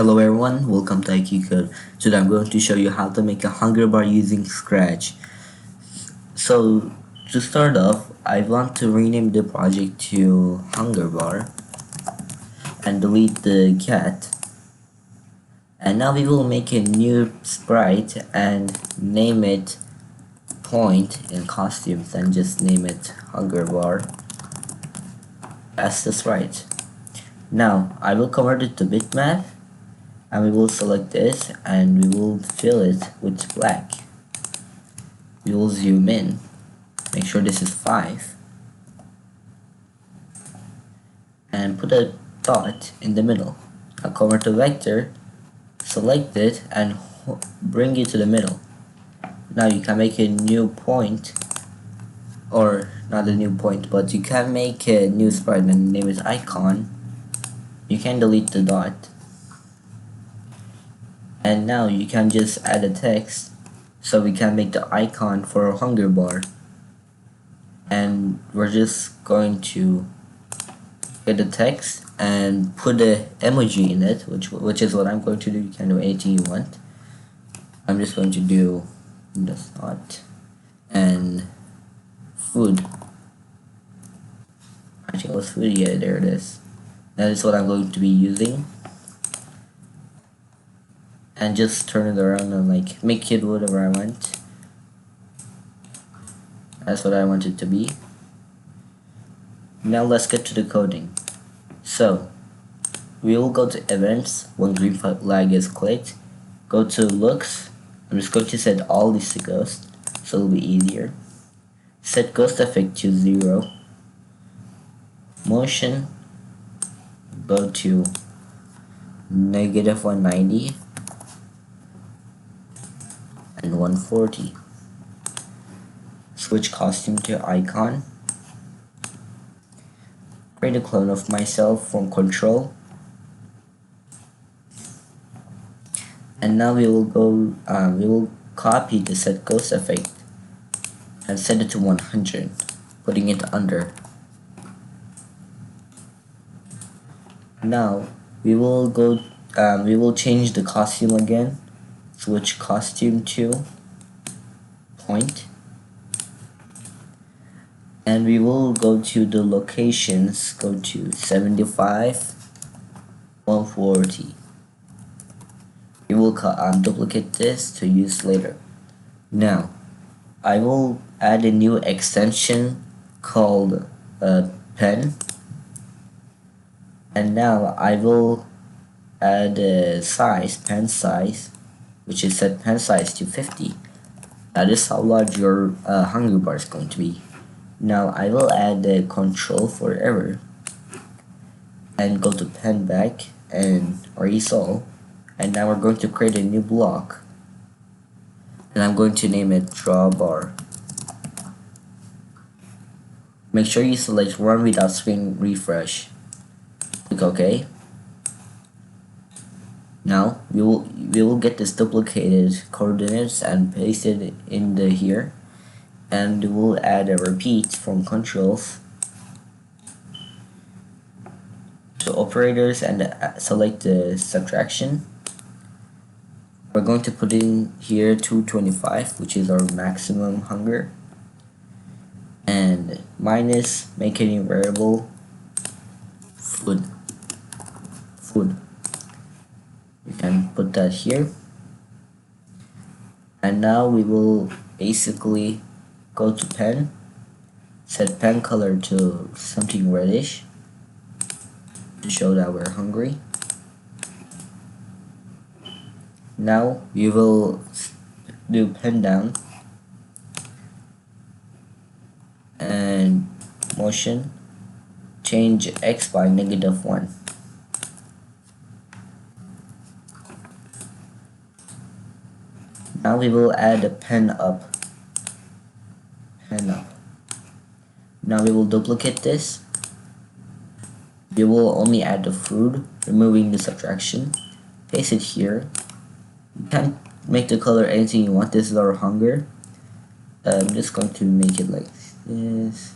Hello everyone, welcome to iqCode. Today I'm going to show you how to make a hunger bar using Scratch. So to start off, I want to rename the project to hunger bar and delete the cat. And now we will make a new sprite and name it point in costumes and just name it hunger bar as the sprite. Now I will convert it to bitmap. And we will select this and we will fill it with black. We will zoom in, make sure this is 5, and put a dot in the middle. Now convert to vector, select it and bring it to the middle. Now you can make a new point, or not a new point, but you can make a new sprite and name it icon. You can delete the dot. And now you can just add a text, so we can make the icon for a hunger bar. And we're just going to get the text and put the emoji in it, which is what I'm going to do. You can do anything you want. I'm just going to do this not and food. I think it was food. Yeah, there it is. That is what I'm going to be using. And just turn it around and like make it whatever I want. That's what I want it to be. Now let's get to the coding. So we will go to events when green flag is clicked. Go to looks. I'm just going to set all these to ghost so it'll be easier. Set ghost effect to 0. Motion, go to -190 and 140. Switch costume to icon. Create a clone of myself from control. And now we will copy the set ghost effect and set it to 100, putting it under. Now we will change the costume again. Switch costume to point, and we will go to the locations, go to 75, 140. We will duplicate this to use later. Now I will add a new extension called pen, and now I will add a pen size, which is set pen size to 50. That is how large your hunger bar is going to be. Now I will add the control for error and go to pen back and erase all. And now we're going to create a new block, and I'm going to name it draw bar. Make sure you select run without screen refresh. Click OK. Now we will get this duplicated coordinates and paste it in here, and we'll add a repeat from controls to operators and select the subtraction. We're going to put in here 225, which is our maximum hunger, and minus, make a new variable food. You can put that here. And now we will basically go to pen, set pen color to something reddish to show that we're hungry. Now we will do pen down and motion, change X by -1. Now we will add a pen up. Now we will duplicate this. We will only add the food, removing the subtraction. Paste it here. You can make the color anything you want. This is our hunger. I'm just going to make it like this.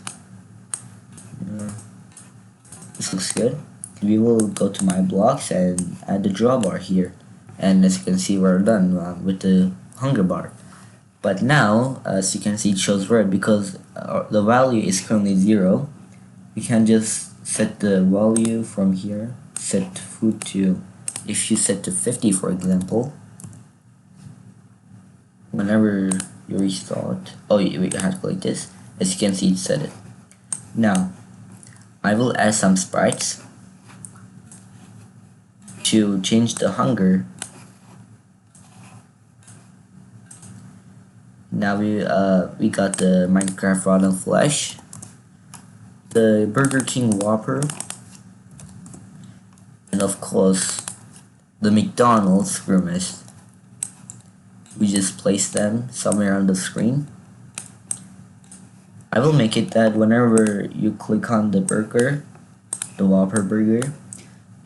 This looks good. we will go to my blocks and add the drawbar here, and as you can see we're done with the hunger bar. But now as you can see it shows red because the value is currently 0. We can just set the value from here, set food to, if you set to 50 for example, whenever you restart, oh we have to click this, as you can see it set it. Now I will add some sprites to change the hunger. Now we got the Minecraft Rotten Flesh, the Burger King Whopper, and of course the McDonald's Grimace. We just place them somewhere on the screen. I will make it that whenever you click on the burger, the Whopper burger,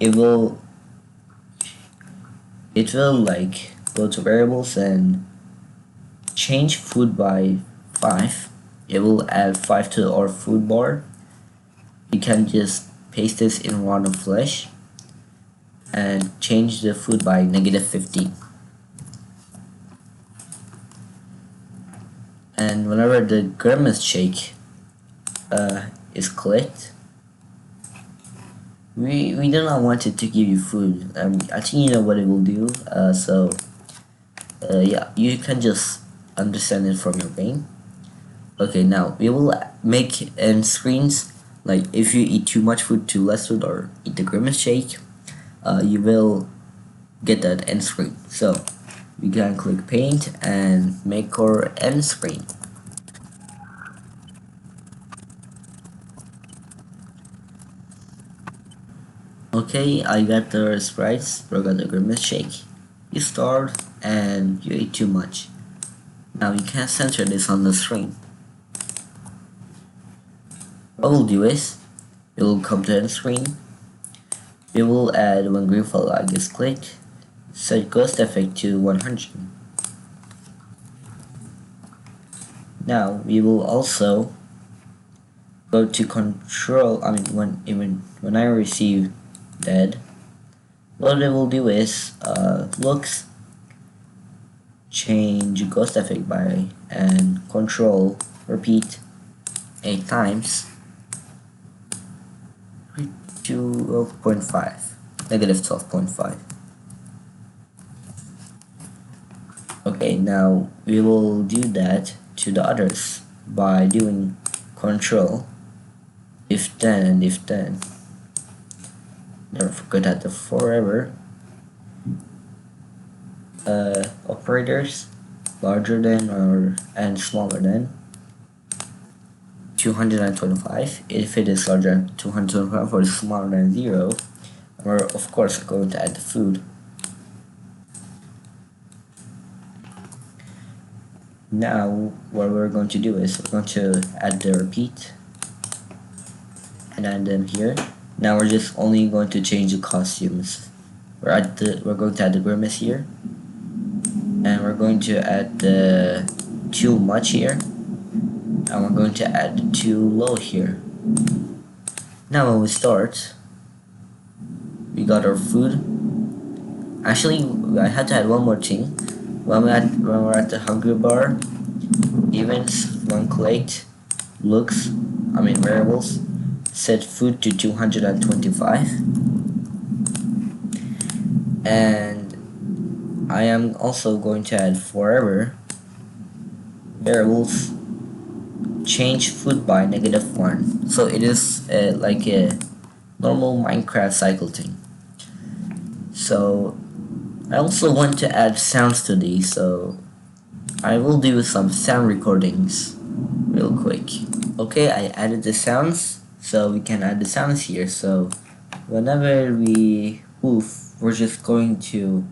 it will like go to variables and change food by 5. It will add 5 to our food bar. You can just paste this in Rotten Flesh and change the food by -15. And whenever the Grimace shake is clicked, we do not want it to give you food. I think you know what it will do. Yeah, you can just understand it from your brain. Okay, now we will make end screens. Like if you eat too much food, too less food, or eat the Grimace shake, you will get that end screen. So we can click paint and make our end screen. Okay, I got the sprites, I got the Grimace shake. You start and you ate too much. Now you can center this on the screen. What we'll do is, it will come to the end screen. We will add when green flag is clicked, set ghost effect to 100. Now we will also go to control. When I receive dead, what it will do is looks, change ghost effect by, and control repeat 8 times, to 12.5, -12.5. Okay, now we will do that to the others by doing control if then and if then. Never forget that the forever operators larger than or and smaller than 225. If it is larger than 225 or smaller than 0, we're of course going to add the food. Now what we're going to do is we're going to add the repeat and add them here. Now we're just only going to change the costumes. We're going to add the Grimace here, and we're going to add the too much here, and we're going to add the too low here. Now when we start, we got our food. Actually, I had to add one more thing. When we're at the hunger bar, events, when clicked, variables, set food to 225, and I am also going to add forever variables, change food by -1. So it is like a normal Minecraft cycle thing. So I also want to add sounds to these, so I will do some sound recordings real quick. Okay, I added the sounds, so we can add the sounds here. So whenever we move, we're just going to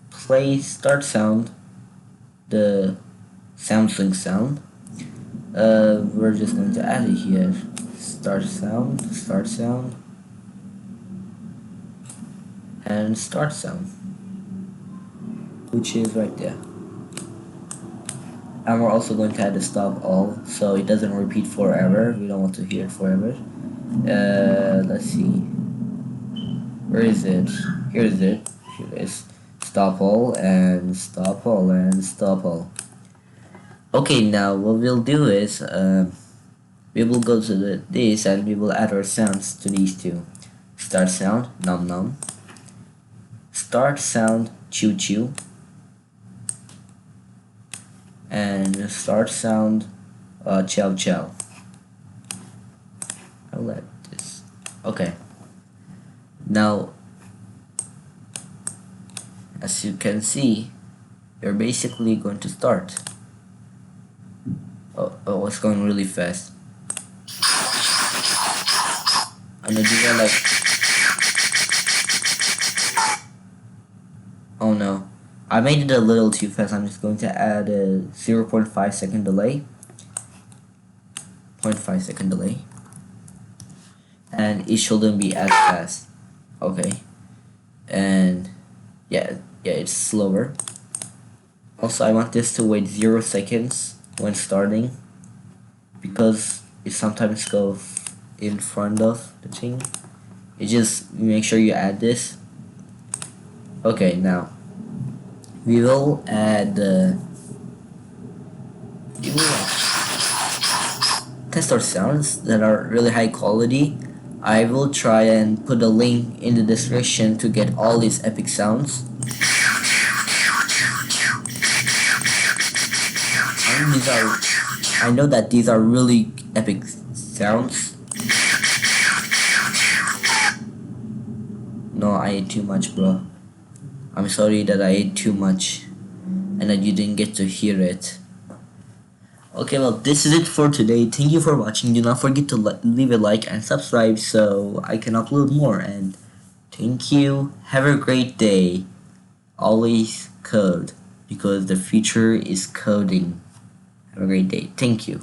play start sound, the Samsung sound. We're just going to add it here. Start sound, and start sound, which is right there. And we're also going to add the stop all, so it doesn't repeat forever. We don't want to hear it forever. Let's see. Where is it? Here is it. Here it is. Stop all and stop all and stop all. Okay, now what we'll do is we will go to this and we will add our sounds to these two. Start sound, num num. Start sound, chew chew. And start sound, chow chow. I'll let this. Okay. Now, as you can see, you're basically going to start. Oh, it's going really fast. And then you're like, oh no, I made it a little too fast. I'm just going to add a 0.5 second delay. 0.5 second delay. And it shouldn't be as fast. Okay. And yeah, it's slower. Also, I want this to wait 0 seconds when starting, because it sometimes goes in front of the thing. You just make sure you add this. Okay, now we will add we will test our sounds that are really high quality. I will try and put a link in the description to get all these epic sounds. And I know that these are really epic sounds. No, I ate too much, bro. I'm sorry that I ate too much and that you didn't get to hear it. Okay, well, this is it for today. Thank you for watching. Do not forget to leave a like and subscribe so I can upload more. And thank you. Have a great day. Always code, because the future is coding. Have a great day. Thank you.